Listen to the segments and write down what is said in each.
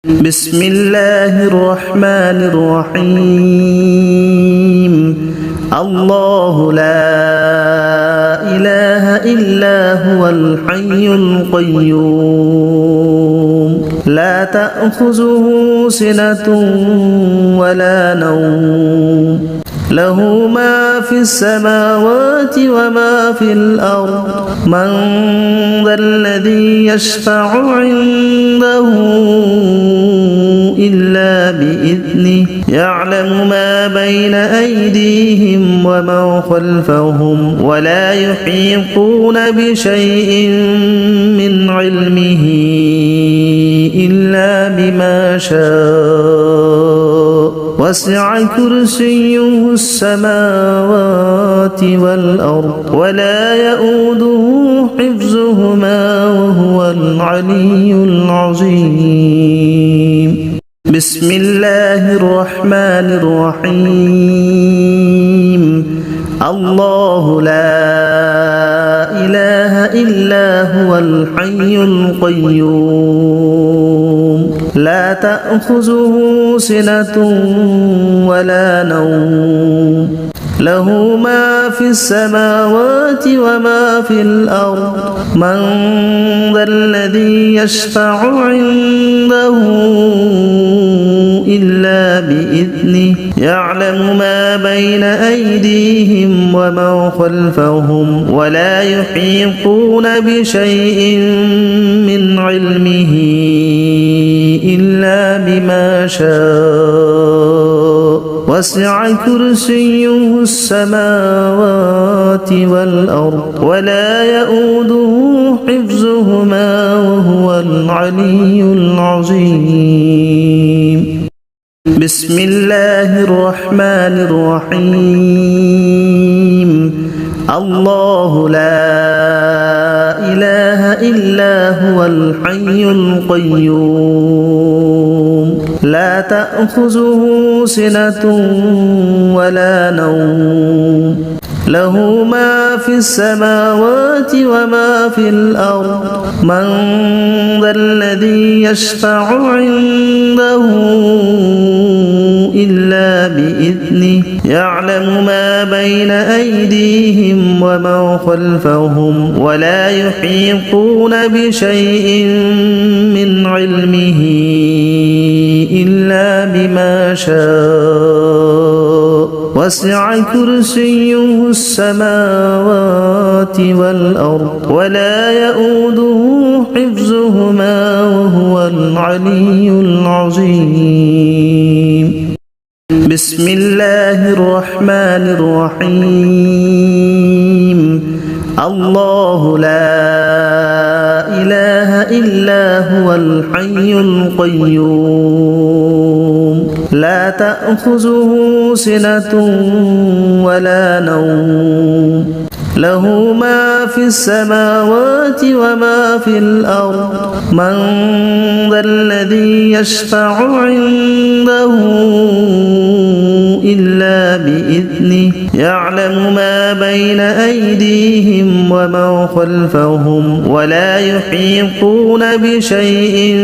بسم الله الرحمن الرحيم الله لا إله إلا هو الحي القيوم لا تأخذه سنة ولا نوم له ما في السماوات وما في الأرض من ذا الذي يشفع عنده إلا بإذنه يعلم ما بين أيديهم وما خلفهم ولا يحيطون بشيء من علمه إلا بما شاء وسع كرسيه السماوات والأرض ولا يؤوده حفظهما وهو العلي العظيم بسم الله الرحمن الرحيم الله لا إله إلا هو الحي القيوم لا تأخذه سنة ولا نوم له ما في السماوات وما في الأرض من ذا الذي يشفع عنده إلا بإذنه يعلم ما بين أيديهم وما خلفهم ولا يحيطون بشيء من علمه إلا بما شاء وسع كرسيه السماوات والأرض ولا يؤوده حفظهما وهو العلي العظيم بسم الله الرحمن الرحيم الله لا إله إلا هو الحي القيوم لا تأخذه سنة ولا نوم له ما في السماوات وما في الأرض من ذا الذي يشفع عنده إلا بإذنه يعلم ما بين أيديهم وما خلفهم ولا يحيطون بشيء من علمه إلا بما شاء وسع كرسيه السماوات والأرض ولا يؤوده حفظهما وهو العلي العظيم بسم الله الرحمن الرحيم الله لا إله إلا هو الحي القيوم لا تأخذه سنة ولا نوم له ما في السماوات وما في الأرض من ذا الذي يشفع عنده إلا بإذنه يعلم ما بين أيديهم وما خلفهم ولا يحيطون بشيء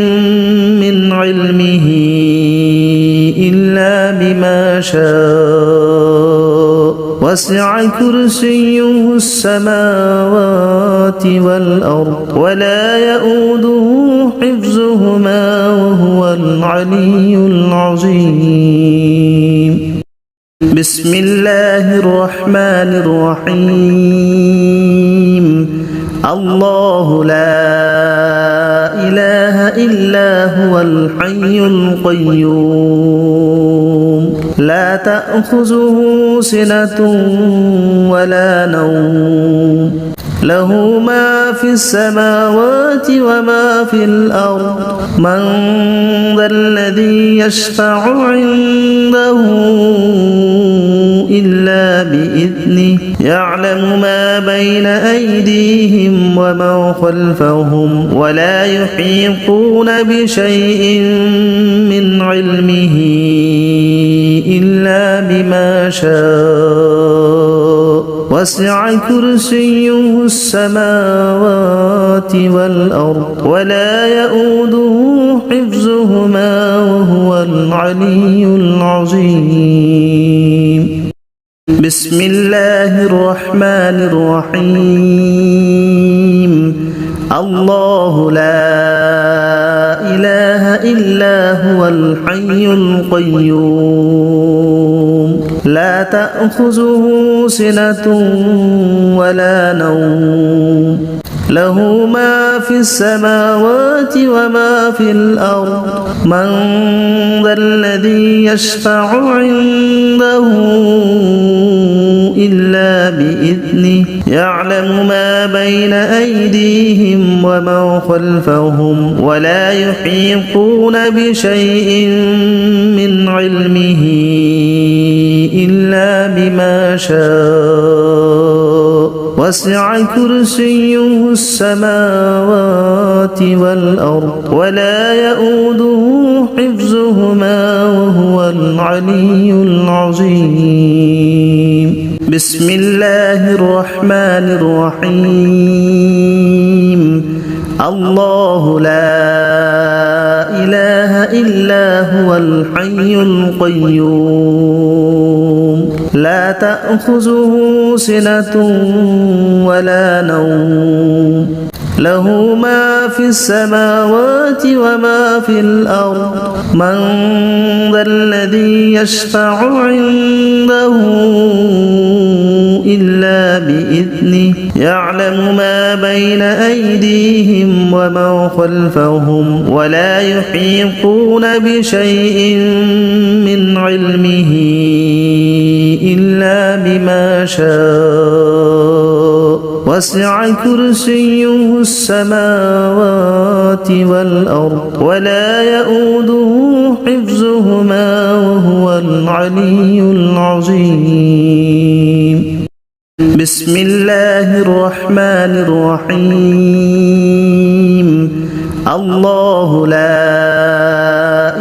من علمه إلا بما شاء وسع كرسيه السماوات والأرض ولا يؤوده حفظهما وهو العلي العظيم بسم الله الرحمن الرحيم الله لا إله إلا هو الحي القيوم لا تأخذه سنة ولا نوم له ما في السماوات وما في الأرض من ذا الذي يشفع عنده إلا بإذنه يعلم ما بين أيديهم وما خلفهم ولا يحيطون بشيء من علمه إلا بما شاء وسع كرسيه السماوات والأرض ولا يؤوده حفظهما حفظهما وهو العلي العظيم. بسم الله الرحمن الرحيم. الله لا إله إلا هو الحي القيوم لا تأخذه سنة ولا نوم له ما في السماوات وما في الأرض من ذا الذي يشفع عنده إلا بإذنه يعلم ما بين أيديهم وما خلفهم ولا يحيطون بشيء من علمه إلا بما شاء وسع كرسيه السماوات والأرض ولا يؤوده حفظهما وهو العلي العظيم. بسم الله الرحمن الرحيم. الله لا إله إلا هو الحي القيوم لا تأخذه سنة ولا نوم له ما في السماوات وما في الأرض من ذا الذي يشفع عنده إلا بإذنه يعلم ما بين أيديهم وما خلفهم ولا يحيطون بشيء من علمه إلا بما شاء وسع كرسيه السماوات والأرض ولا يؤوده حفظهما وهو العلي العظيم. بسم الله الرحمن الرحيم. الله لا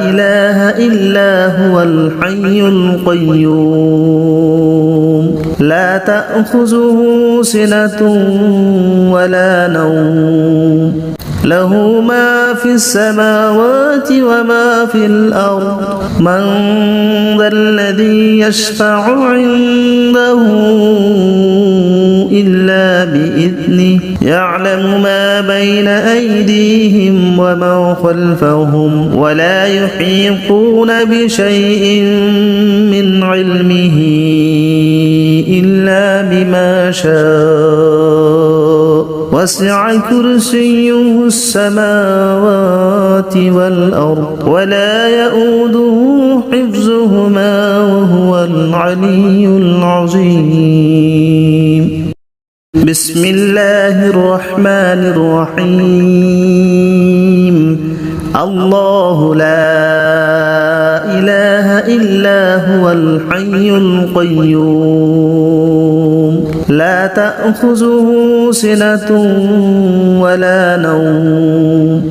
إله إلا هو الحي القيوم لا تأخذه سنة ولا نوم له ما في السماوات وما في الأرض من ذا الذي يشفع عنده إلا بإذنه يعلم ما بين أيديهم وما خلفهم ولا يحيطون بشيء من علمه إلا بما شاء وسع كرسيه السماوات والأرض ولا يؤوده حفظهما وهو العلي العظيم. بسم الله الرحمن الرحيم. الله لا إله إلا هو الحي القيوم لا تأخذه سنة ولا نوم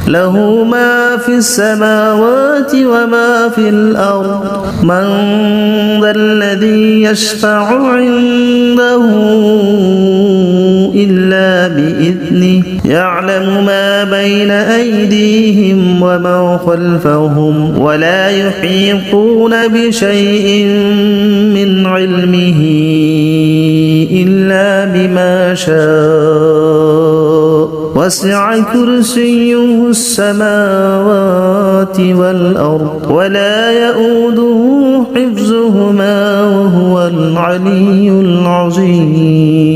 له ما في السماوات وما في الأرض من ذا الذي يشفع عنده إلا بإذنه يعلم ما بين أيديهم وما خلفهم ولا يحيطون بشيء من علمه إلا بما شاء وسع كرسيه السماوات والأرض ولا يؤوده حفظهما وهو العلي العظيم.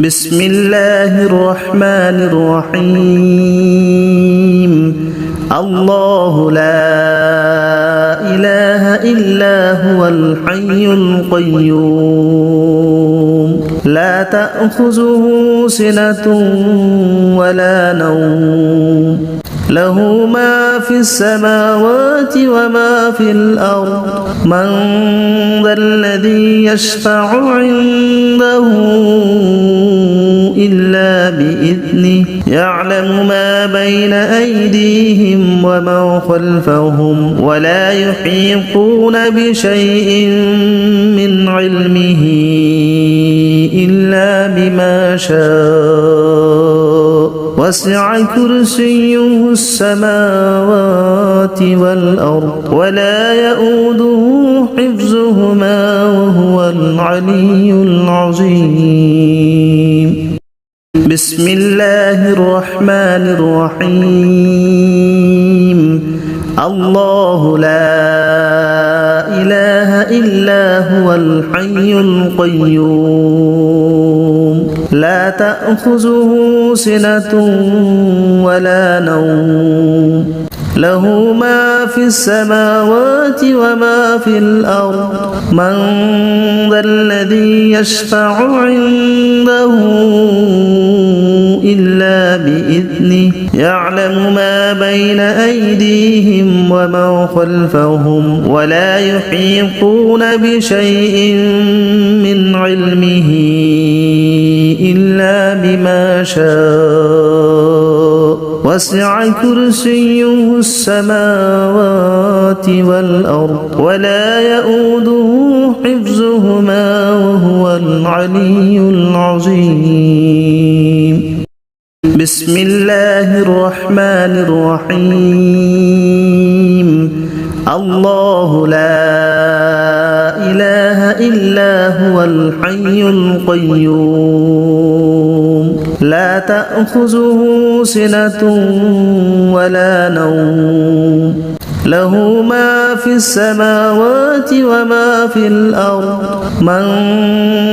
بسم الله الرحمن الرحيم. الله لا إله إلا هو الحي القيوم لا تأخذه سنة ولا نوم له ما في السماوات وما في الأرض من ذا الذي يشفع عنده إلا بإذنه يعلم ما بين أيديهم وما خلفهم ولا يحيطون بشيء من علمه إلا بما شاء وسع كرسيه السماوات والأرض ولا يؤوده حفظهما وهو العلي العظيم بسم الله الرحمن الرحيم الله لا إله إلا هو الحي القيوم لا تأخذه سنة ولا نوم له ما في السماوات وما في الأرض من ذا الذي يشفع عنده إلا بإذنه يعلم ما بين أيديهم وما خلفهم ولا يحيطون بشيء من علمه إلا بما شاء وسع كرسيه السماوات والأرض ولا يؤوده حفظهما وهو العلي العظيم بسم الله الرحمن الرحيم الله لا إله إلا هو الحي القيوم لا تأخذه سنة ولا نوم له ما في السماوات وما في الأرض من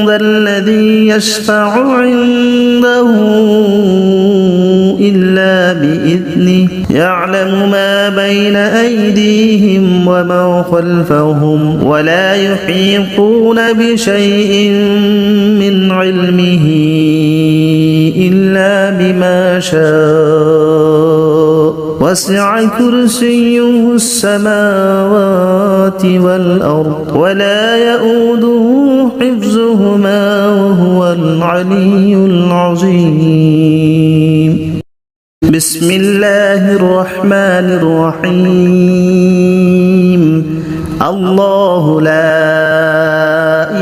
ذا الذي يشفع عنده إلا بإذنه يعلم ما بين أيديهم وما خلفهم ولا يحيطون بشيء من علمه إلا بما شاء وسع كرسيه السماوات والأرض ولا يؤوده حفظهما وهو العلي العظيم بسم الله الرحمن الرحيم الله لا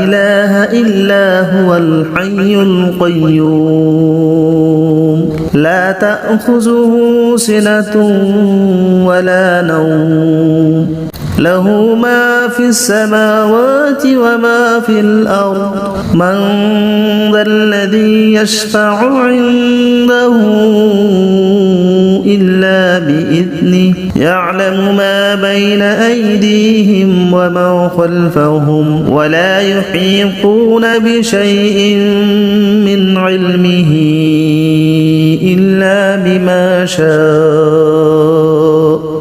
إله إلا هو الحي القيوم لا تأخذه سنة ولا نوم له ما في السماوات وما في الأرض من ذا الذي يشفع عنده إلا بإذنه يعلم ما بين أيديهم وما خلفهم ولا يحيطون بشيء من علمه إلا بما شاء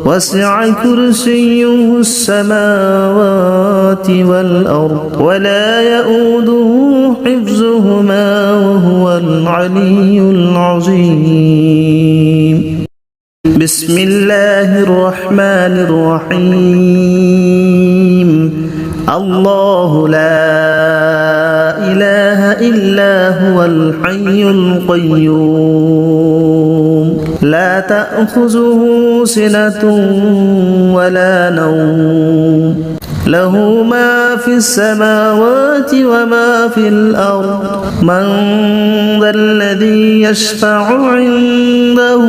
وسع كرسيه السماوات والأرض ولا يؤوده حفظهما وهو العلي العظيم بسم الله الرحمن الرحيم الله لا إله إلا هو الحي القيوم لا تأخذه سنة ولا نوم له ما في السماوات وما في الأرض من ذا الذي يشفع عنده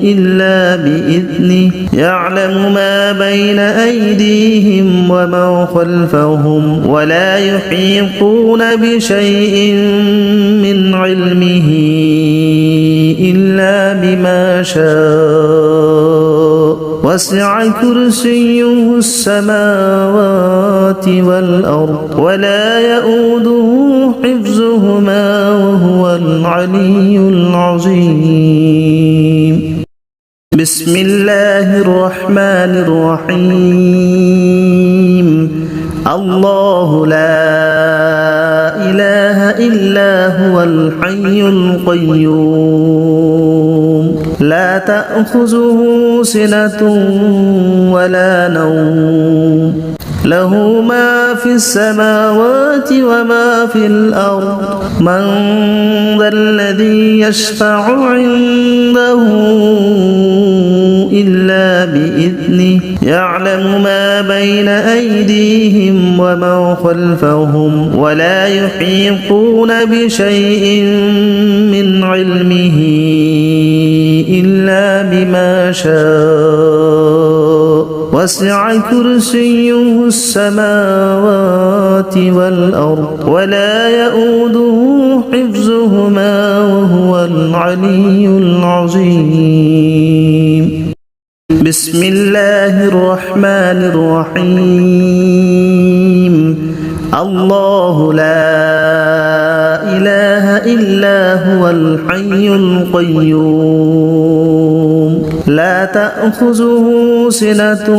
إلا بإذنه يعلم ما بين أيديهم وما خلفهم ولا يحيطون بشيء من علمه إلا بما شاء وسع كرسيه السماوات والأرض ولا يؤوده حفظهما وهو العلي العظيم بسم الله الرحمن الرحيم الله لا إله إلا هو الحي القيوم لا تأخذه سنة ولا نوم له ما في السماوات وما في الأرض من ذا الذي يشفع عنده إلا بإذنه يعلم ما بين أيديهم وما خلفهم ولا يحيطون بشيء من علمه إلا بما شاء وسع كرسيه السماوات والأرض ولا يؤوده حفظهما وهو العلي العظيم. بسم الله الرحمن الرحيم. الله لا إله إلا هو الحي القيوم لا تأخذه سنة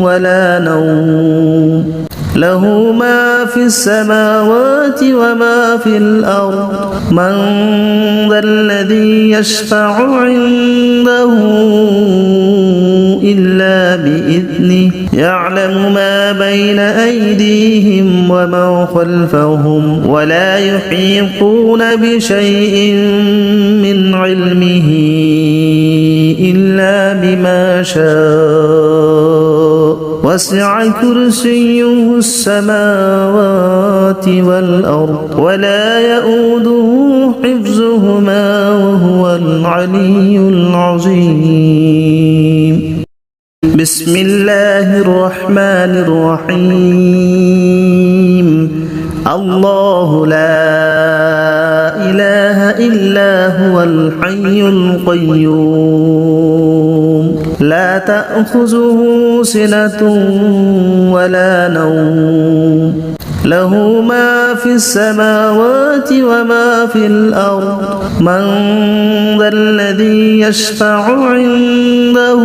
ولا نوم له ما في السماوات وما في الأرض من ذا الذي يشفع عنده إلا بإذنه يعلم ما بين أيديهم وما خلفهم ولا يحيطون بشيء من علمه إلا بما شاء وسع كرسيه السماوات والأرض ولا يؤوده حفظهما وهو العلي العظيم. بسم الله الرحمن الرحيم. الله لا إله إلا هو الحي القيوم لا تأخذه سنة ولا نوم له ما في السماوات وما في الأرض من ذا الذي يشفع عنده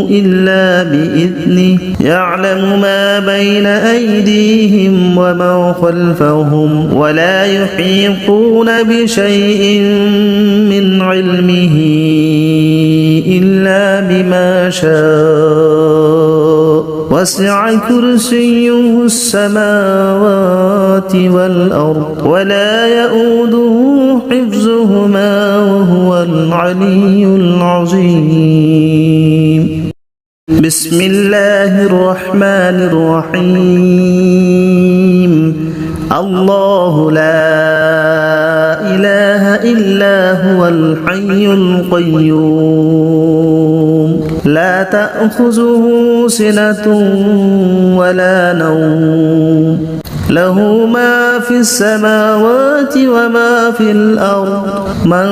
إلا بإذنه يعلم ما بين أيديهم وما خلفهم ولا يحيطون بشيء من علمه إلا بما شاء وسع كرسيه السماوات والأرض ولا يؤوده حفظهما وهو العلي العظيم. بسم الله الرحمن الرحيم. الله لا إله إلا هو الحي القيوم لا تأخذه سنة ولا نوم له ما في السماوات وما في الأرض من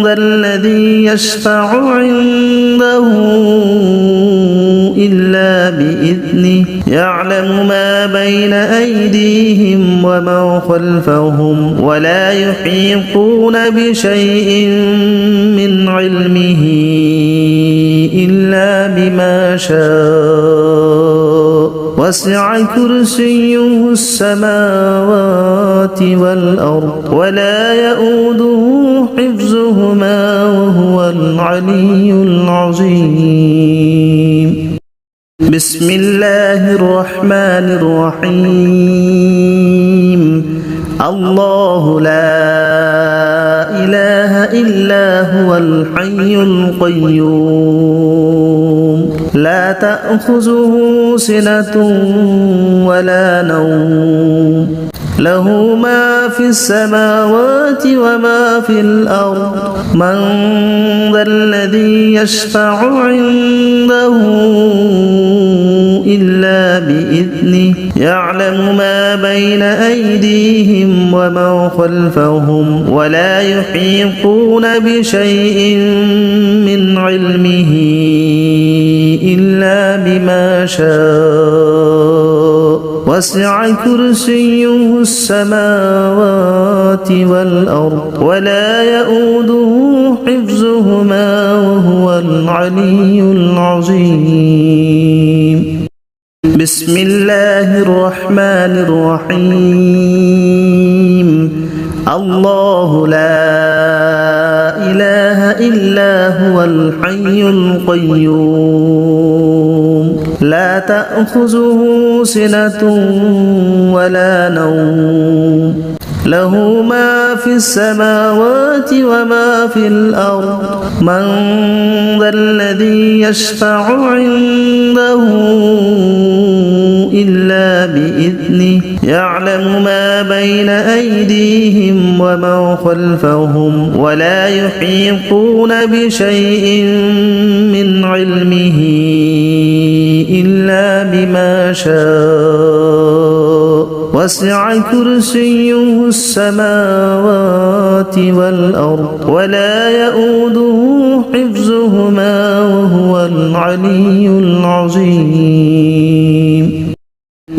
ذا الذي يشفع عنده إلا بإذنه يعلم ما بين أيديهم وما خلفهم ولا يحيطون بشيء من علمه إلا بما شاء وسع كرسيه السماوات والأرض ولا يؤوده حفظهما وهو العلي العظيم. بسم الله الرحمن الرحيم. الله لا إله إلا هو الحي القيوم لا تأخذه سنة ولا نوم له ما في السماوات وما في الأرض من ذا الذي يشفع عنده إلا بإذنه يعلم ما بين أيديهم وما خلفهم ولا يحيطون بشيء من علمه إلا بما شاء وسع كرسيه السماوات والأرض ولا يؤوده حفظهما وهو العلي العظيم. بسم الله الرحمن الرحيم. الله لا إله إلا هو الحي القيوم لا تأخذه سنة ولا نوم له ما في السماوات وما في الأرض من ذا الذي يشفع عنده إلا بإذنه يعلم ما بين أيديهم وما خلفهم ولا يحيطون بشيء من علمه إلا بما شاء وسع كرسيه السماوات والأرض ولا يؤوده حفظهما وهو العلي العظيم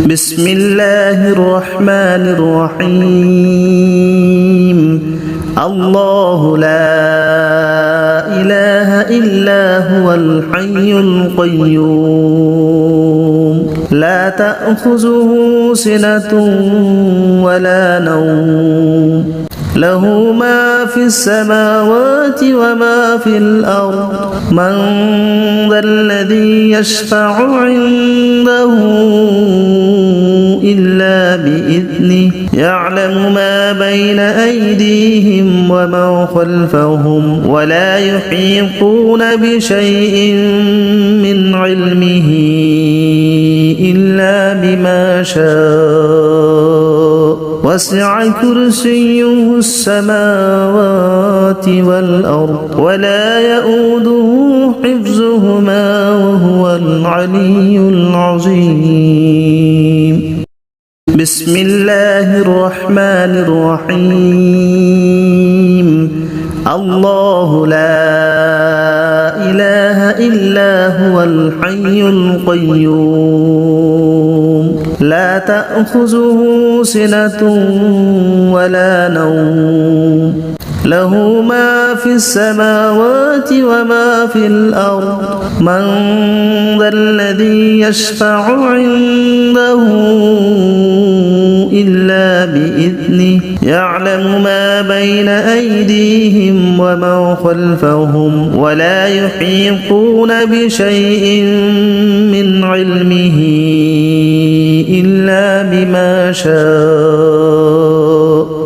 بسم الله الرحمن الرحيم الله لا إله إلا هو الحي القيوم لا تأخذه سنة ولا نوم له ما في السماوات وما في الأرض من ذا الذي يشفع عنده إلا بإذنه يعلم ما بين أيديهم وما خلفهم ولا يحيطون بشيء من علمه إلا بما شاء وسع كرسيه السماوات والأرض ولا يؤوده حفظهما وهو العلي العظيم بسم الله الرحمن الرحيم الله لا إله إلا هو الحي القيوم لا تأخذه سنة ولا نوم له ما في السماوات وما في الأرض من ذا الذي يشفع عنده إلا بإذنه يعلم ما بين أيديهم وما خلفهم ولا يحيطون بشيء من علمه إلا بما شاء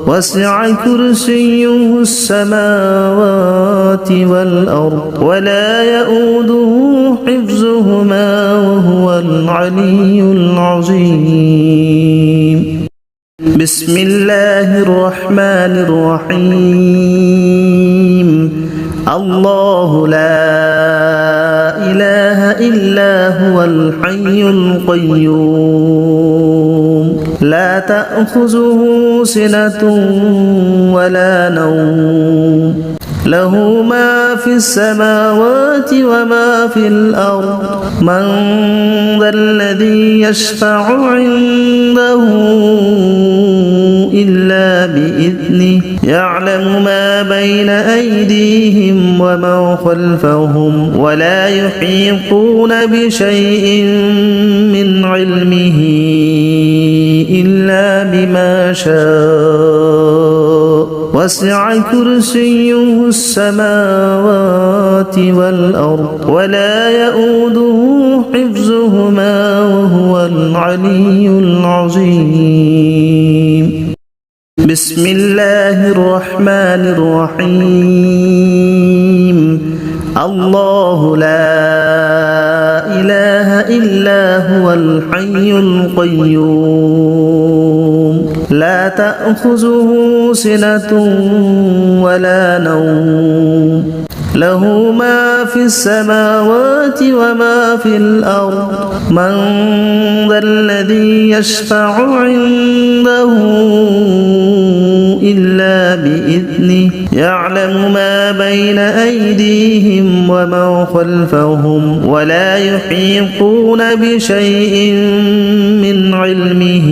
وسع كرسيه السماوات والأرض ولا يؤوده حفظهما وهو العلي العظيم بسم الله الرحمن الرحيم الله لا إله إلا هو الحي القيوم لا تأخذه سنة ولا نوم له ما في السماوات وما في الأرض من ذا الذي يشفع عنده إلا بإذنه يعلم ما بين أيديهم وما خلفهم ولا يحيطون بشيء من علمه إلا بما شاء وسع كرسيه السماوات والأرض ولا يؤوده حفظهما وهو العلي العظيم بسم الله الرحمن الرحيم الله لا إله إلا هو الحي القيوم لا تأخذه سنة ولا نوم له ما في السماوات وما في الأرض من ذا الذي يشفع عنده إلا بإذنه يعلم ما بين أيديهم وما خلفهم ولا يحيطون بشيء من علمه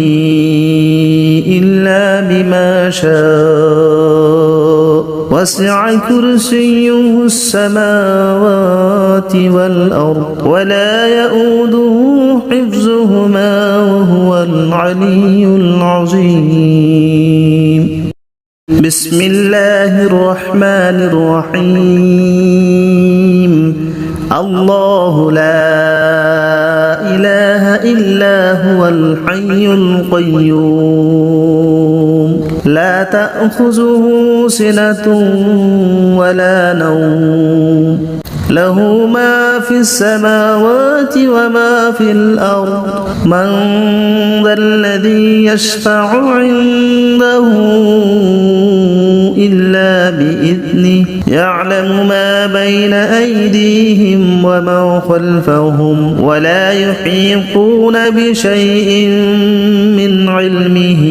إلا بما شاء وسع كرسيه السماوات والأرض ولا يؤوده حفظهما وهو العلي العظيم بسم الله الرحمن الرحيم الله لا إله إلا هو الحي القيوم لا تأخذه سنة ولا نوم له ما في السماوات وما في الأرض من ذا الذي يشفع عنده إلا بإذنه يعلم ما بين أيديهم وما خلفهم ولا يحيطون بشيء من علمه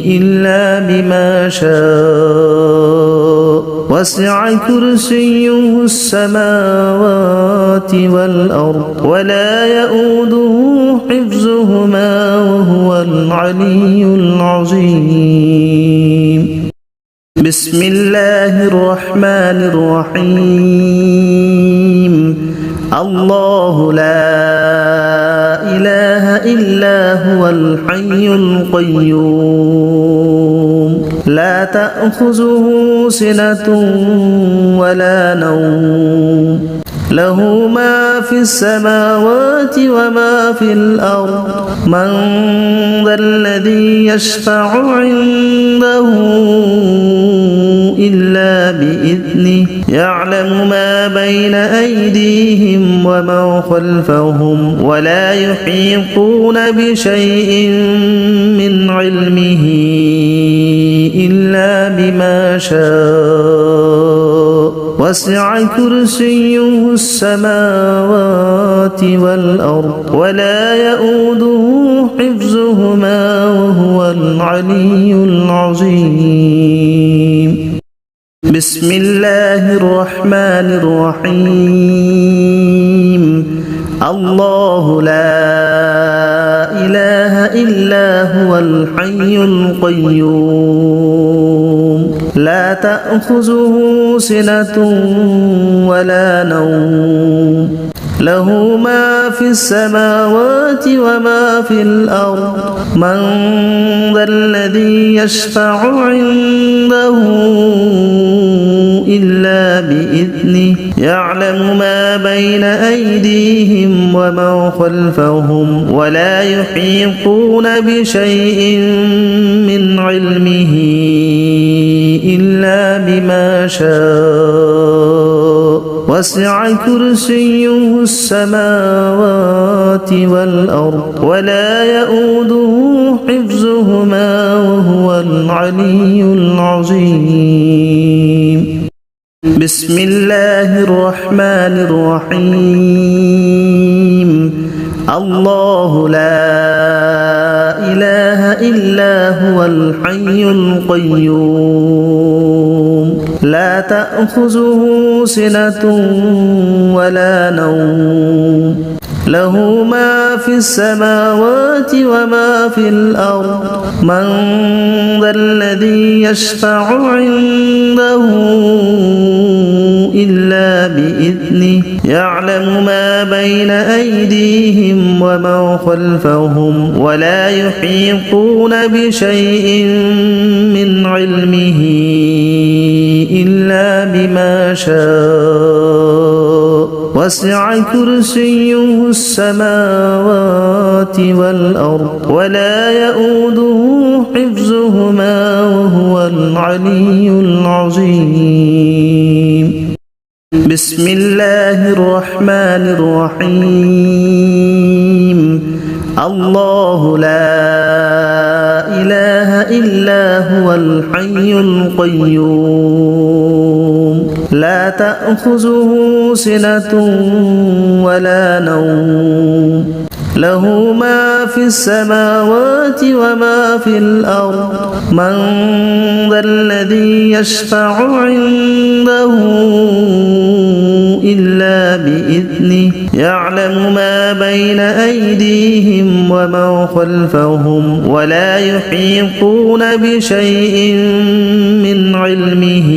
إلا بما شاء وسع كرسيه السماوات والأرض ولا يؤوده حفظهما وهو العلي العظيم بسم الله الرحمن الرحيم الله لا إله إلا هو الحي القيوم لا تأخذه سنة ولا نوم له ما في السماوات وما في الأرض من ذا الذي يشفع عنده إلا بإذنه يعلم ما بين أيديهم وما خلفهم ولا يحيطون بشيء من علمه إلا بما شاء وسع كرسيه السماوات والأرض ولا يؤوده حفظهما وهو العلي العظيم بسم الله الرحمن الرحيم الله لا إله إلا هو الحي القيوم لا تأخذه سنة ولا نوم له ما في السماوات وما في الأرض من ذا الذي يشفع عنده إلا بإذنه يعلم ما بين أيديهم وما خلفهم ولا يحيطون بشيء من علمه إلا بما شاء وسع كرسيه السماوات والأرض ولا يؤوده حفظهما وهو العلي العظيم بسم الله الرحمن الرحيم الله لا إله إلا هو الحي القيوم لا تأخذه سنة ولا نوم له ما في السماوات وما في الأرض من ذا الذي يشفع عنده إلا بإذنه يعلم ما بين أيديهم وما خلفهم ولا يحيطون بشيء من علمه إلا بما شاء وسع كرسيه السماوات والأرض ولا يؤوده حفظهما وهو العلي العظيم بسم الله الرحمن الرحيم الله لا إله إلا هو الحي القيوم لا تأخذه سنة ولا نوم له ما في السماوات وما في الأرض من ذا الذي يشفع عنده إلا بإذنه يعلم ما بين أيديهم وما خلفهم ولا يحيطون بشيء من علمه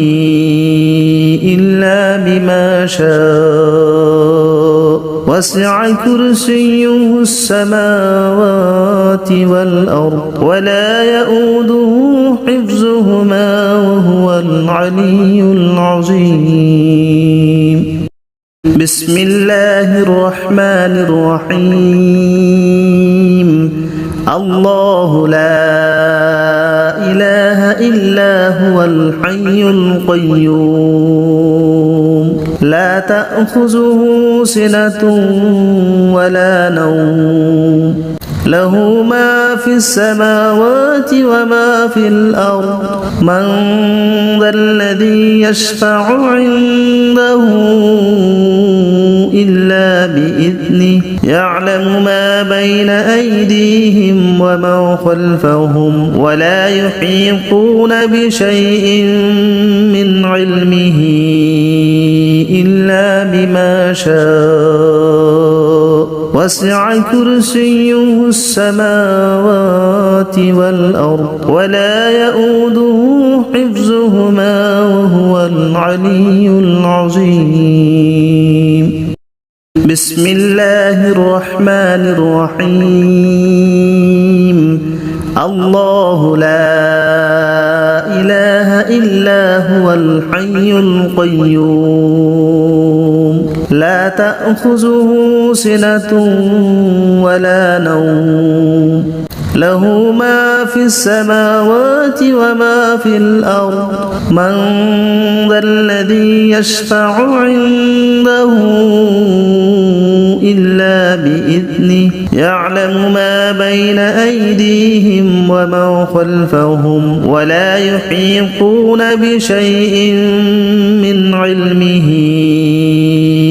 إلا بما شاء وسع كرسيه السماوات والأرض ولا يؤوده حفظهما وهو العلي العظيم بسم الله الرحمن الرحيم الله لا إله إلا هو الحي القيوم لا تأخذه سنة ولا نوم له ما في السماوات وما في الأرض من ذا الذي يشفع عنده إلا بإذنه يعلم ما بين أيديهم وما خلفهم ولا يحيطون بشيء من علمه إلا بما شاء وسع كرسيه السماوات والأرض ولا يؤوده حفظهما وهو العلي العظيم بسم الله الرحمن الرحيم الله لا إله إلا هو الحي القيوم لا تأخذه سنة ولا نوم له ما في السماوات وما في الأرض من ذا الذي يشفع عنده إلا بإذنه يعلم ما بين أيديهم وما خلفهم ولا يحيطون بشيء من علمه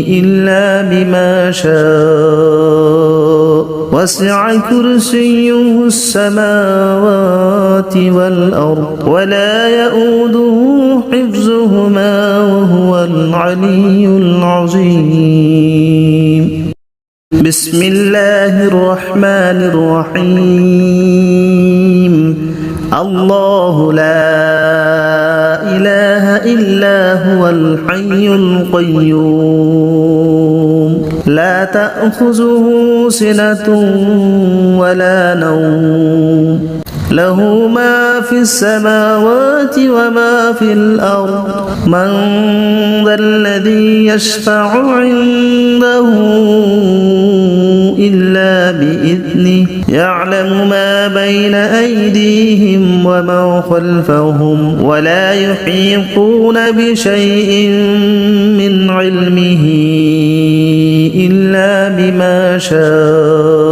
إلا بما شاء وسع كرسيه السماوات والأرض ولا يؤوده حفظهما وهو العلي العظيم بسم الله الرحمن الرحيم الله لا إله إلا هو الحي القيوم لا تأخذه سنة ولا نوم له ما في السماوات وما في الأرض من ذا الذي يشفع عنده إلا بإذنه يعلم ما بين أيديهم وما خلفهم ولا يحيطون بشيء من علمه إلا بما شاء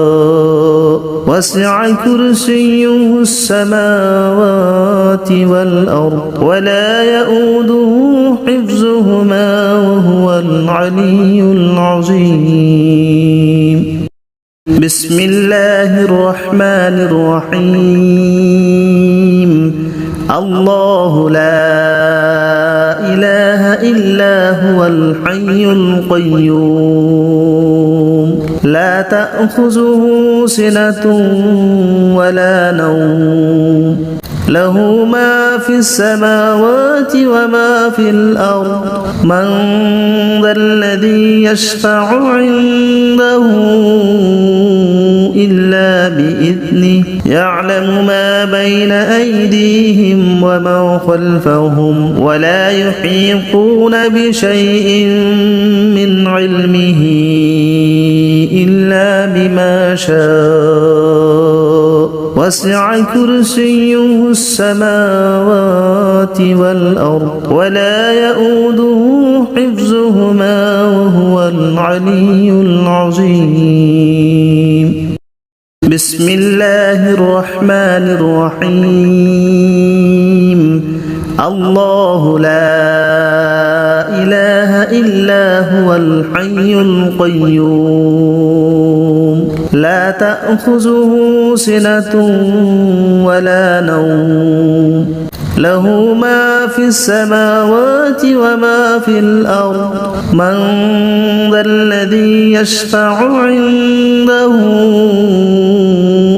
وسع كرسيه السماوات والأرض ولا يؤوده حفظهما وهو العلي العظيم بسم الله الرحمن الرحيم الله لا إله إلا هو الحي القيوم لا تأخذه سنة ولا نوم له ما في السماوات وما في الأرض من ذا الذي يشفع عنده إلا بإذنه يعلم ما بين أيديهم وما خلفهم ولا يحيطون بشيء من علمه إلا بما شاء وسع كرسيه السماوات والأرض ولا يؤوده حفظهما وهو العلي العظيم بسم الله الرحمن الرحيم الله لا إله إلا هو الحي القيوم لا تأخذه سنة ولا نوم له ما في السماوات وما في الأرض من ذا الذي يشفع عنده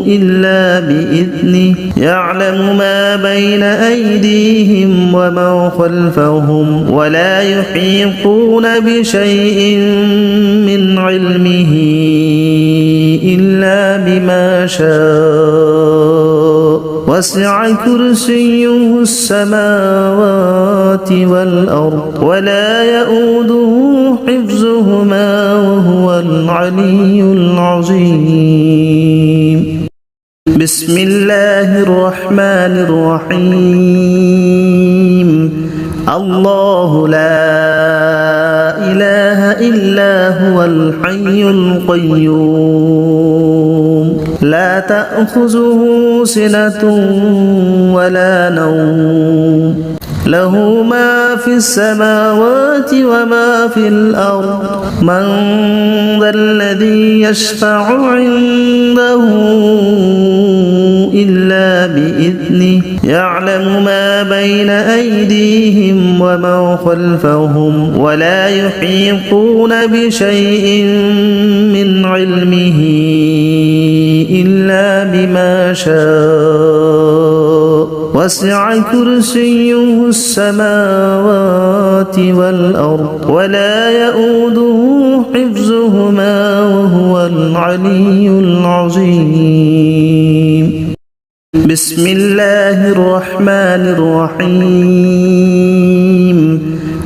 إلا بإذنه يعلم ما بين أيديهم وما خلفهم ولا يحيطون بشيء من علمه إلا بما شاء وسع كرسيه السماوات والأرض ولا يؤوده حفظهما العلي العظيم. بسم الله الرحمن الرحيم. الله لا إله إلا هو الحي القيوم لا تأخذه سنة ولا نوم له ما في السماوات وما في الأرض من ذا الذي يشفع عنده إلا بإذنه يعلم ما بين أيديهم وما خلفهم ولا يحيطون بشيء من علمه إلا بما شاء وسع كرسيه السماوات والأرض ولا يؤوده حفظهما وهو العلي العظيم. بسم الله الرحمن الرحيم.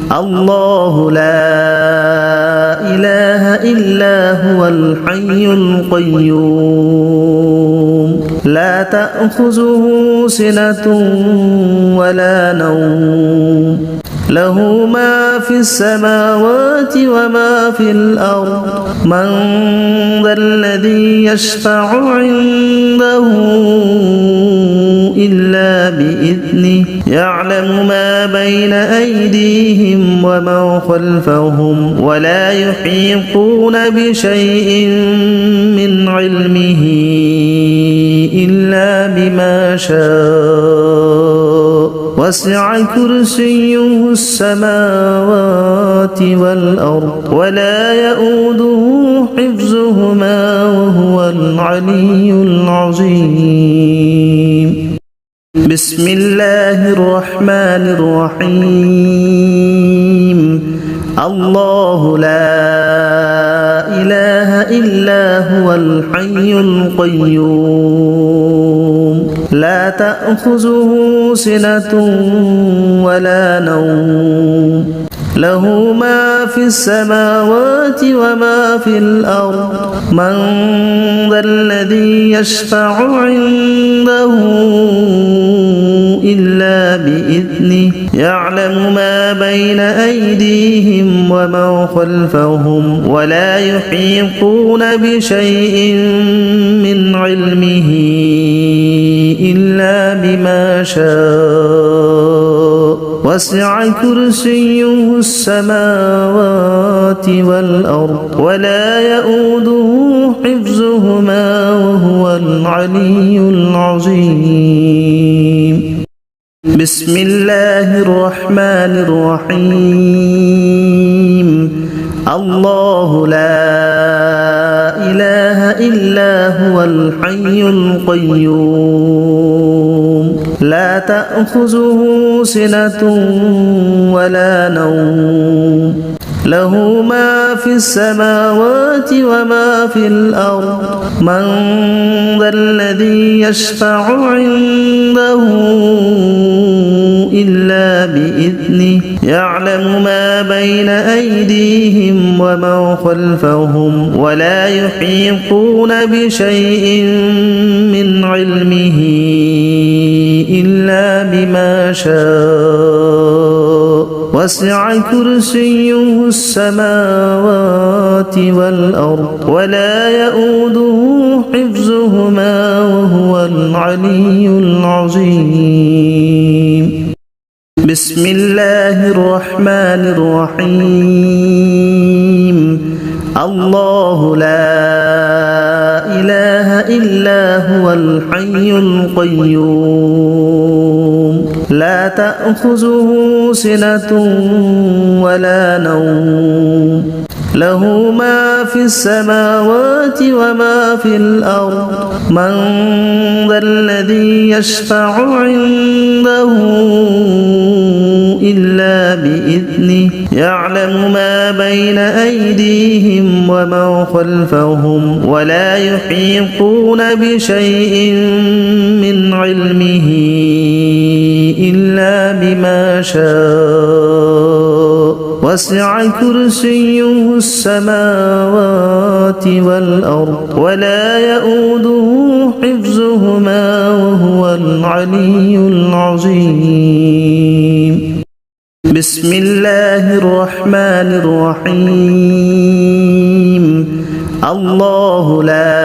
الله لا إله إلا هو الحي القيوم لا تأخذه سنة ولا نوم له ما في السماوات وما في الأرض من ذا الذي يشفع عنده إلا بإذنه يعلم ما بين أيديهم وما خلفهم ولا يحيطون بشيء من علمه إلا بما شاء وسع كرسيه السماوات والأرض ولا يؤوده حفظهما وهو العلي العظيم. بسم الله الرحمن الرحيم. الله لا إله إلا هو الحي القيوم لا تأخذه سنة ولا نوم له ما في السماوات وما في الأرض من ذا الذي يشفع عنده إلا بإذنه يعلم ما بين أيديهم وما خلفهم ولا يحيطون بشيء من علمه إلا بما شاء وسع كرسيه السماوات والأرض ولا يؤوده حفظهما وهو العلي العظيم. بسم الله الرحمن الرحيم. الله لا إله إلا هو الحي القيوم لا تأخذه سنة ولا نوم له ما في السماوات وما في الأرض من ذا الذي يشفع عنده إلا بإذنه يعلم ما بين أيديهم وما خلفهم ولا يحيطون بشيء من علمه إلا بما شاء وسع كرسيه السماوات والأرض ولا يؤوده حفظهما وهو العلي العظيم. بسم الله الرحمن الرحيم. الله لا إله إلا هو الحي القيوم لا تأخذه سنة ولا نوم له ما في السماوات وما في الأرض من ذا الذي يشفع عنده إلا بإذنه يعلم ما بين أيديهم وما خلفهم ولا يحيطون بشيء من علمه إلا بما شاء وسع كرسيه السماوات والأرض ولا يؤوده حفظهما وهو العلي العظيم. بسم الله الرحمن الرحيم. الله لا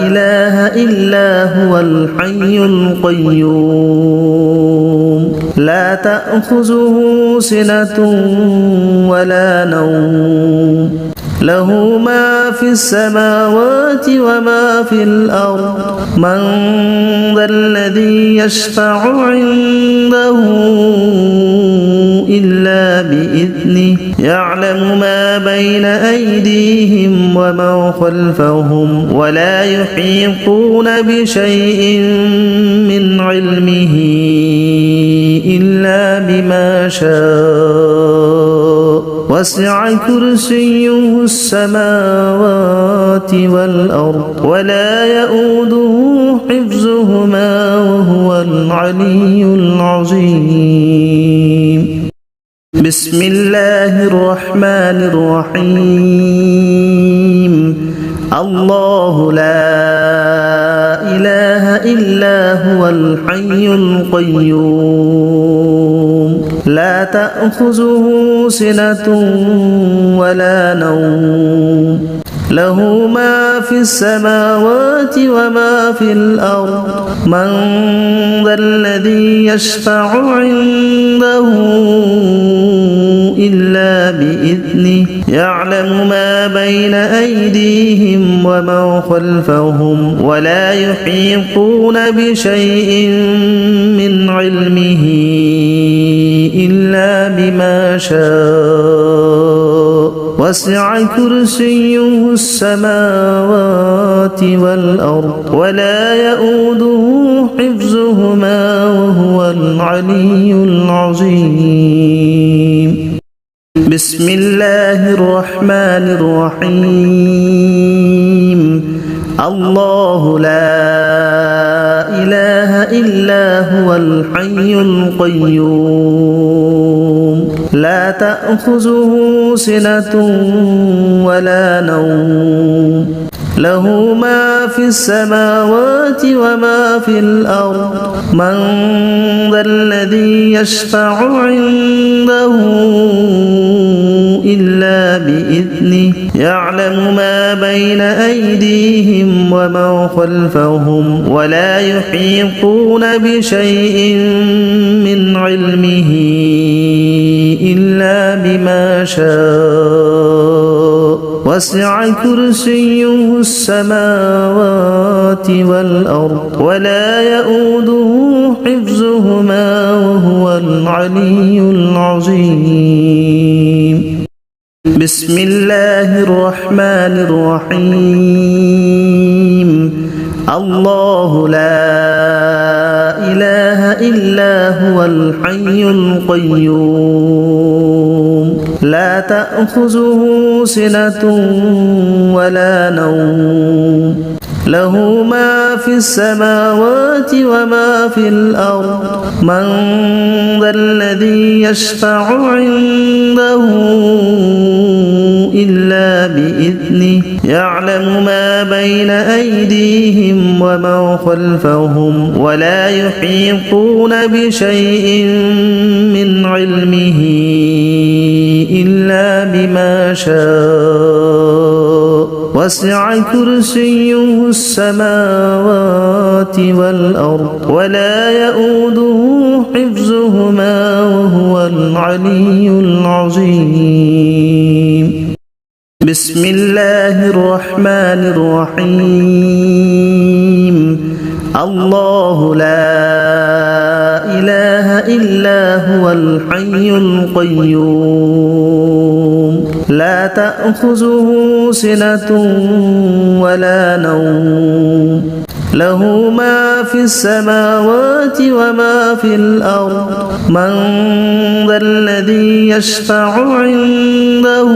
إله إلا هو الحي القيوم لا تأخذه سنة ولا نوم له ما في السماوات وما في الأرض من ذا الذي يشفع عنده إلا بإذنه يعلم ما بين أيديهم وما خلفهم ولا يحيطون بشيء من علمه إلا بما شاء وسع كرسيه السماوات والأرض ولا يؤوده حفظهما وهو العلي العظيم. بسم الله الرحمن الرحيم. الله لا إله إلا هو الحي القيوم لا تأخذه سنة ولا نوم له ما في السماوات وما في الأرض من ذا الذي يشفع عنده إلا بإذنه يعلم ما بين أيديهم وما خلفهم ولا يحيطون بشيء من علمه إلا بما شاء وسع كرسيه السماوات والأرض ولا يؤوده حفظهما وهو العلي العظيم. بسم الله الرحمن الرحيم. الله لا إله إلا هو الحي القيوم لا تأخذه سنة ولا نوم له ما في السماوات وما في الأرض من ذا الذي يشفع عنده إلا بإذنه يعلم ما بين أيديهم وما خلفهم ولا يحيطون بشيء من علمه إلا بما شاء وسع كرسيه السماوات والأرض ولا يؤوده حفظهما وهو العلي العظيم. بسم الله الرحمن الرحيم. الله لا إله إلا هو الحي القيوم لا تأخذه سنة ولا نوم له ما في السماوات وما في الأرض من ذا الذي يشفع عنده إلا بإذنه يعلم ما بين أيديهم وما خلفهم ولا يحيطون بشيء من علمه إلا بما شاء وسع كرسيه السماوات والأرض ولا يؤوده حفظهما وهو العلي العظيم. بسم الله الرحمن الرحيم. الله لا إله إلا هو الحي القيوم لا تأخذه سنة ولا نوم له ما في السماوات وما في الأرض من ذا الذي يشفع عنده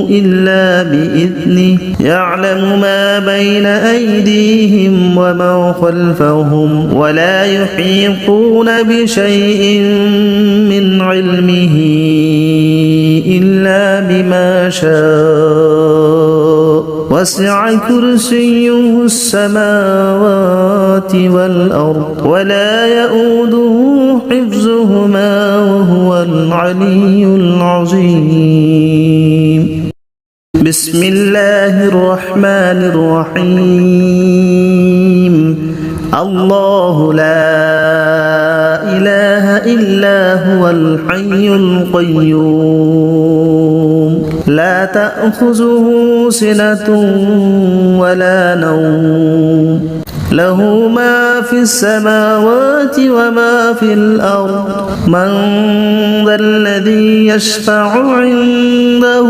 إلا بإذنه يعلم ما ما بين أيديهم وما خلفهم ولا يحيطون بشيء من علمه إلا بما شاء وسع كرسيه السماوات والأرض ولا يؤوده حفظهما وهو العلي العظيم. بسم الله الرحمن الرحيم. الله لا إله إلا هو الحي القيوم لا تأخذه سنة ولا نوم له ما في السماوات وما في الأرض من ذا الذي يشفع عنده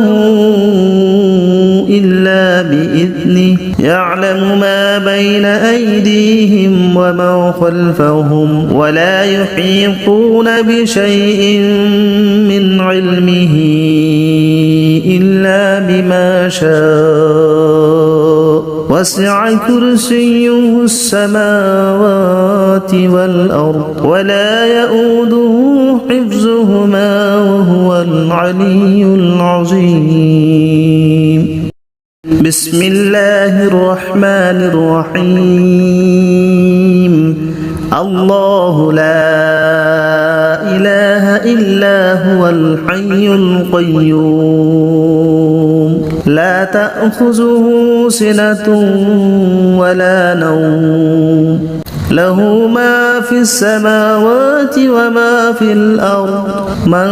إلا بإذنه يعلم ما بين أيديهم وما خلفهم ولا يحيطون بشيء من علمه إلا بما شاء وسع كرسيه السماوات والأرض ولا يؤوده حفظهما وهو العلي العظيم. بسم الله الرحمن الرحيم. الله لا إله إلا هو الحي القيوم لا تأخذه سنة ولا نوم له ما في السماوات وما في الأرض من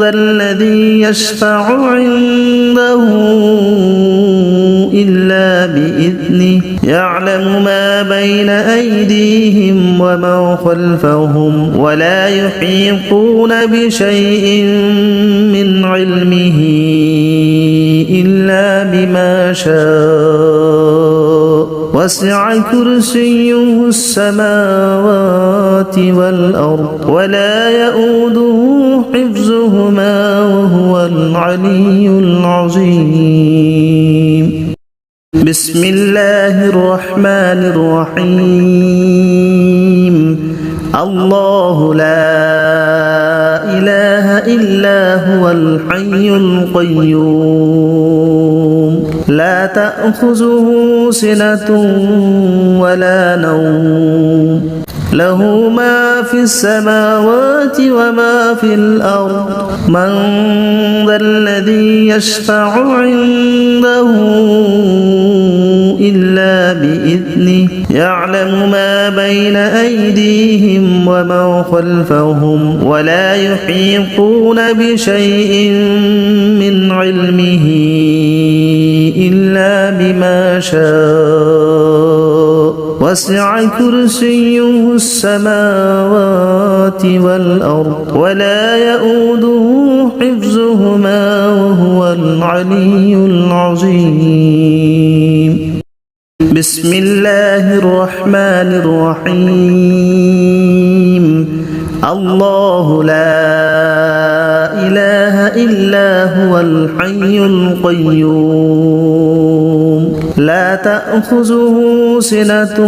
ذا الذي يشفع عنده إلا بإذنه يعلم ما بين أيديهم وما خلفهم ولا يحيطون بشيء من علمه إلا بما شاء وسع كرسيه السماوات والأرض ولا يؤوده حفظهما وهو العلي العظيم. بسم الله الرحمن الرحيم. الله لا إله إلا هو الحي القيوم لا تأخذه سنة ولا نوم له ما في السماوات وما في الأرض من ذا الذي يشفع عنده إلا بإذنه يعلم ما بين أيديهم وما خلفهم ولا يحيطون بشيء من علمه إلا بما شاء وسع كرسيه السماوات والأرض ولا يؤوده حفظهما وهو العلي العظيم. بسم الله الرحمن الرحيم. الله لا إله إلا هو الحي القيوم لا تأخذه سنة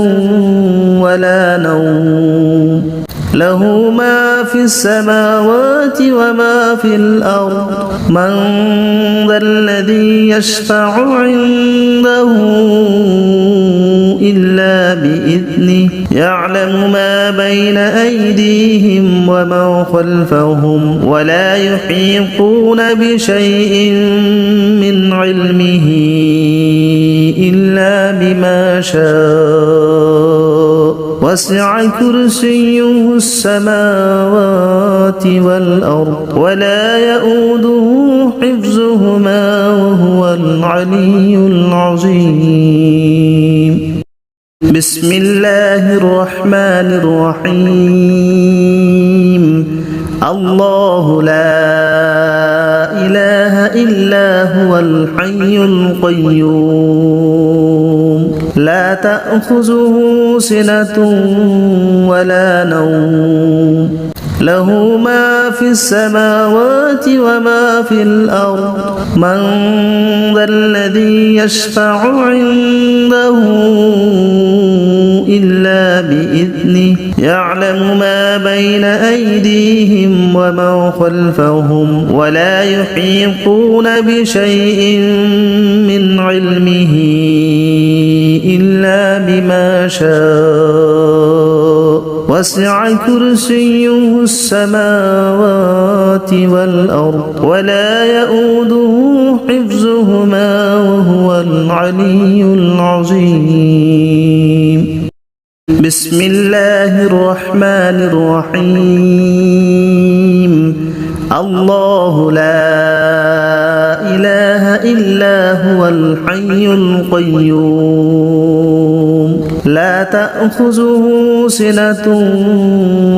ولا نوم له ما في السماوات وما في الأرض من ذا الذي يشفع عنده إلا بإذنه يعلم ما بين أيديهم وما خلفهم ولا يحيطون بشيء من علمه إلا بما شاء وسع كرسيه السماوات والأرض ولا يؤوده حفظهما وهو العلي العظيم. بسم الله الرحمن الرحيم. الله لا إله إلا هو الحي القيوم لا تأخذه سنة ولا نوم له ما في السماوات وما في الأرض من ذا الذي يشفع عنده إلا بإذنه يعلم ما بين أيديهم وما خلفهم ولا يحيطون بشيء من علمه إلا بما شاء وسع كرسيه السماوات والأرض ولا يؤوده حفظهما وهو العلي العظيم بسم الله الرحمن الرحيم الله لا إله إلا هو الحي القيوم لا تأخذه سنة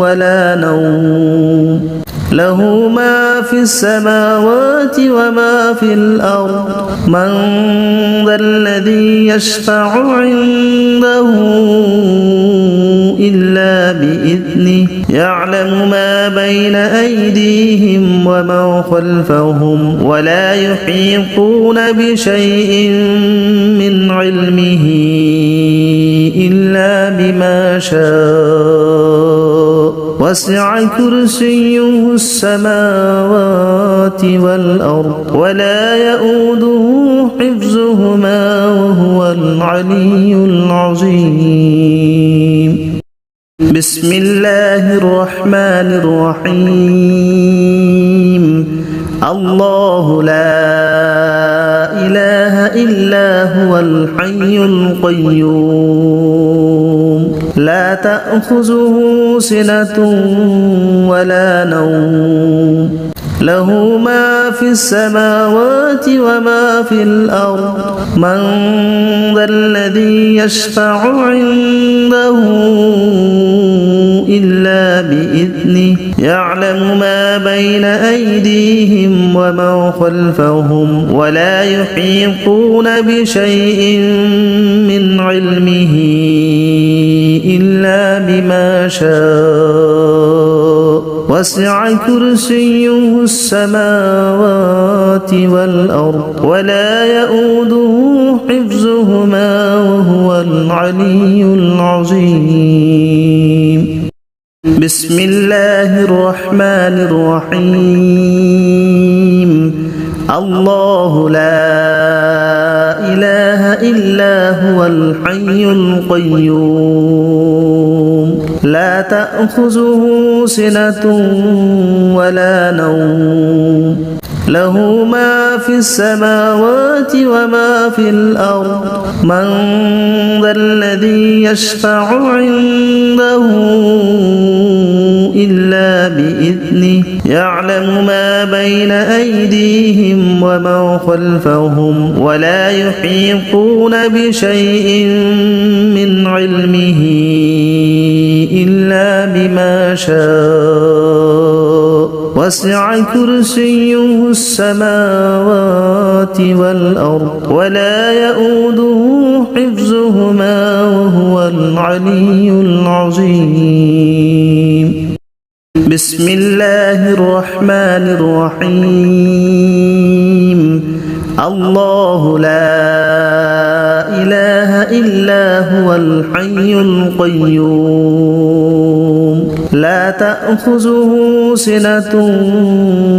ولا نوم له ما في السماوات وما في الأرض من ذا الذي يشفع عنده إلا بإذنه يعلم ما بين أيديهم وما خلفهم ولا يحيطون بشيء من علمه إلا بما شاء وسع كرسيه السماوات والأرض ولا يؤوده حفظهما وهو العلي العظيم بسم الله الرحمن الرحيم الله لا إله إلا هو الحي القيوم لا تأخذه سنة ولا نوم له ما في السماوات وما في الأرض من ذا الذي يشفع عنده إلا بإذنه يعلم ما بين أيديهم وما خلفهم ولا يحيطون بشيء من علمه إلا بما شاء وسع كرسيه السماوات والأرض ولا يؤوده حفظهما وهو العلي العظيم بسم الله الرحمن الرحيم الله لا إله إلا هو الحي القيوم لا تأخذه سنة ولا نوم له ما في السماوات وما في الأرض من ذا الذي يشفع عنده إلا بإذنه يعلم ما بين أيديهم وما خلفهم ولا يحيطون بشيء من علمه إلا بما شاء وسع كرسيه السماوات والأرض ولا يؤوده حفظهما وهو العلي العظيم بسم الله الرحمن الرحيم الله لا إله إلا هو الحي القيوم لا تأخذه سنة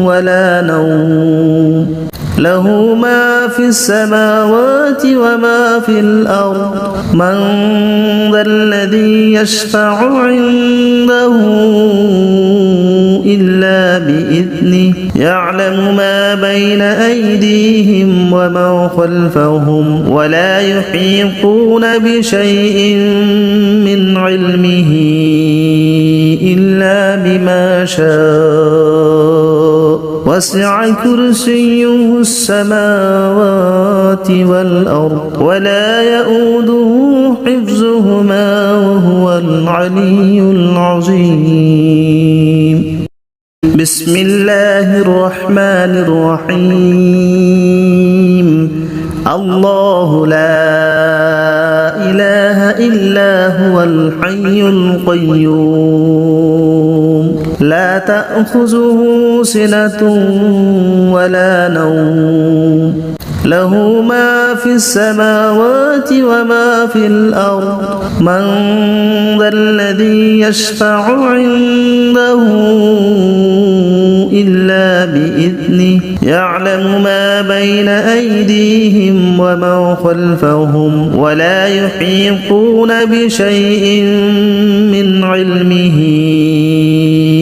ولا نوم له ما في السماوات وما في الأرض من ذا الذي يشفع عنده إلا بإذنه يعلم ما بين أيديهم وما خلفهم ولا يحيطون بشيء من علمه إلا بما شاء وسع كرسيه السماوات والأرض ولا يؤوده حفظهما وهو العلي العظيم بسم الله الرحمن الرحيم الله لا إله إلا هو الحي القيوم لا تأخذه سنة ولا نوم له ما في السماوات وما في الأرض من ذا الذي يشفع عنده إلا بإذنه يعلم ما بين أيديهم وما خلفهم ولا يحيطون بشيء من علمه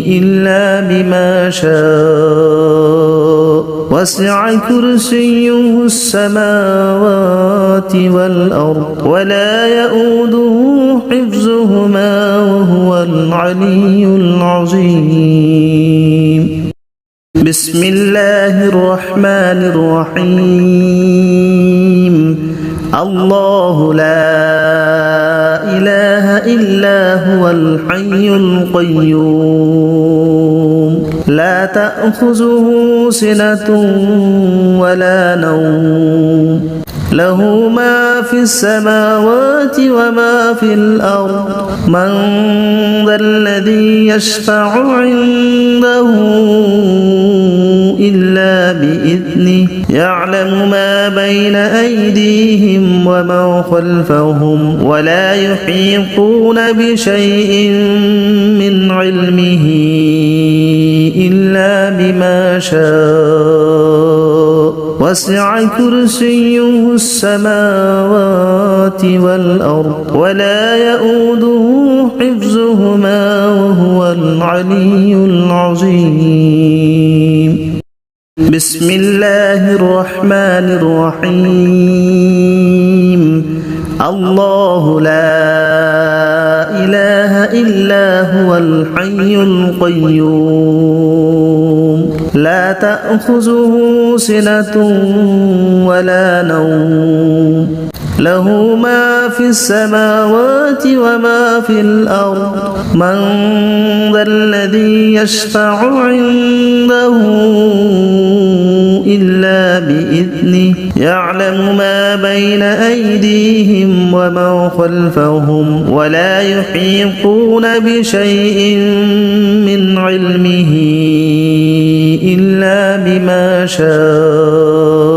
إلا بما شاء وسع كرسيه السماوات والأرض ولا يؤوده حفظهما وهو العلي العظيم بسم الله الرحمن الرحيم الله لا إله إلا هو الحي القيوم لا تأخذه سنة ولا نوم له ما في السماوات وما في الأرض من ذا الذي يشفع عنده إلا بإذنه يعلم ما بين أيديهم وما خلفهم ولا يحيطون بشيء من علمه إلا بما شاء وسع كرسيه السماوات والأرض ولا يؤوده حفظهما وهو العلي العظيم بسم الله الرحمن الرحيم الله لا إله إلا هو الحي القيوم لا تأخذه سنة ولا نوم له ما في السماوات وما في الأرض من ذا الذي يشفع عنده إلا بإذنه يعلم ما بين أيديهم وما خلفهم ولا يحيطون بشيء من علمه إلا بما شاء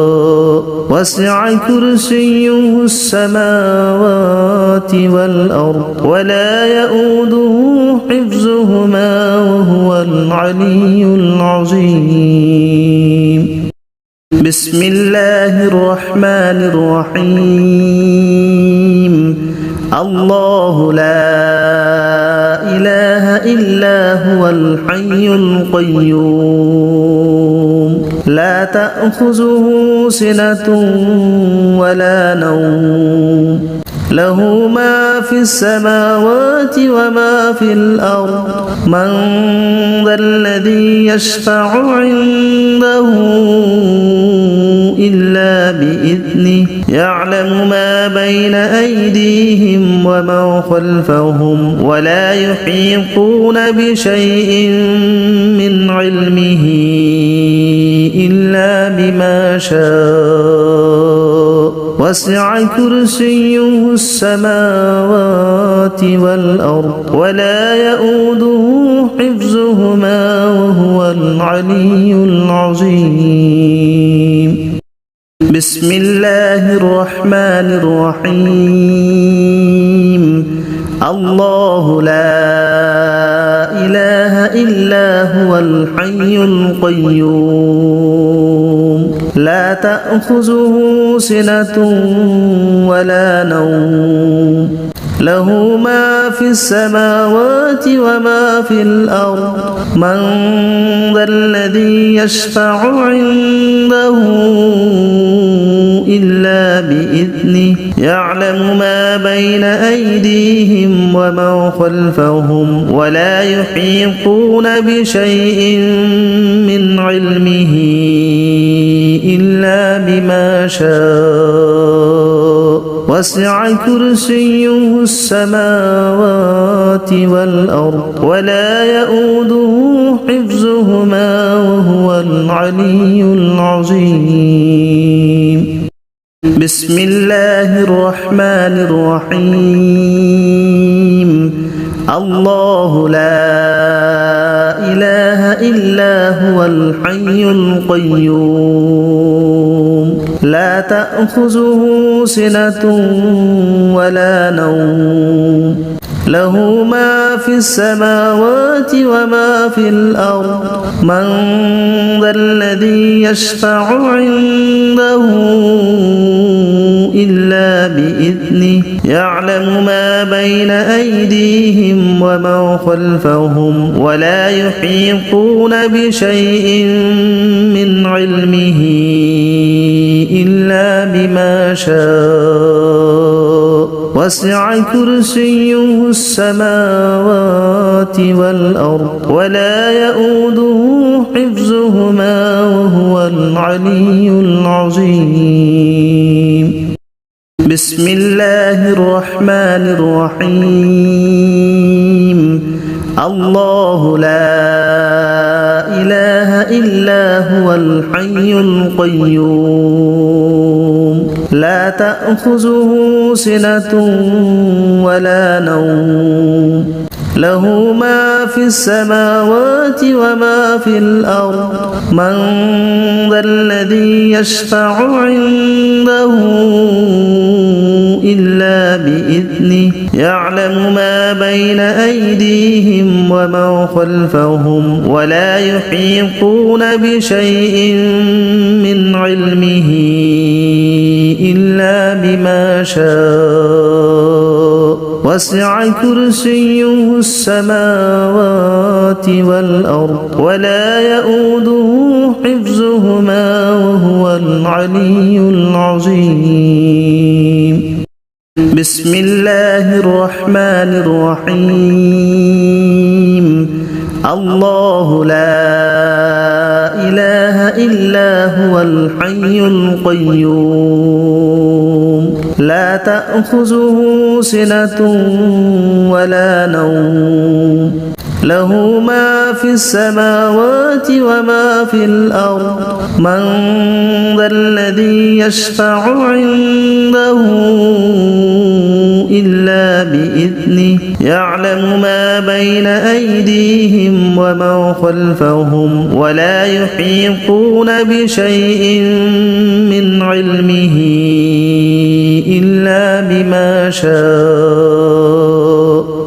وسع كرسيه السماوات والأرض ولا يؤوده حفظهما وهو العلي العظيم بسم الله الرحمن الرحيم الله لا إله إلا هو الحي القيوم لا تأخذه سنة ولا نوم له ما في السماوات وما في الأرض من ذا الذي يشفع عنده إلا بإذنه يعلم ما بين أيديهم وما خلفهم ولا يحيطون بشيء من علمه إلا بما شاء وسع كرسيه السماوات والأرض ولا يؤوده حفظهما وهو العلي العظيم بسم الله الرحمن الرحيم الله لا إله إلا هو الحي القيوم لا تأخذه سنة ولا نوم له ما في السماوات وما في الأرض من ذا الذي يشفع عنده إلا بإذنه يعلم ما بين أيديهم وما خلفهم ولا يحيطون بشيء من علمه إلا بما شاء وسع كرسيه السماوات والأرض ولا يؤوده حفظهما وهو العلي العظيم بسم الله الرحمن الرحيم الله لا هو الحي القيوم لا تأخذه سنة ولا نوم له ما في السماوات وما في الأرض من ذا الذي يشفع عنده إلا بإذنه يعلم ما بين أيديهم وما خلفهم ولا يحيطون بشيء من علمه إلا بما شاء وسع كرسيه السماوات والأرض ولا يؤوده حفظهما وهو العلي العظيم بسم الله الرحمن الرحيم الله لا إله إلا هو الحي القيوم لا تأخذه سنة ولا نوم له ما في السماوات وما في الأرض من ذا الذي يشفع عنده إلا بإذنه يعلم ما بين أيديهم وما خلفهم ولا يحيطون بشيء من علمه إلا بما شاء وسع كرسيه السماوات والأرض ولا يؤوده حفظهما وهو العلي العظيم بسم الله الرحمن الرحيم الله لا إله إلا هو الحي القيوم لا تأخذه سنة ولا نوم له ما في السماوات وما في الأرض من ذا الذي يشفع عنده إلا بإذنه يعلم ما بين أيديهم وما خلفهم ولا يحيطون بشيء من علمه إلا بما شاء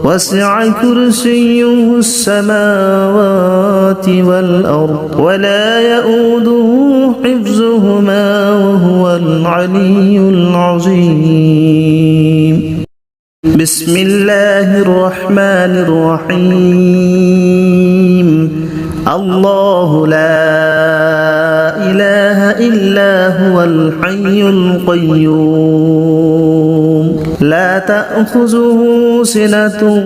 وسع كرسيه السماوات والأرض ولا يؤوده حفظهما وهو العلي العظيم بسم الله الرحمن الرحيم الله لا إله إلا هو الحي القيوم لا تأخذه سنة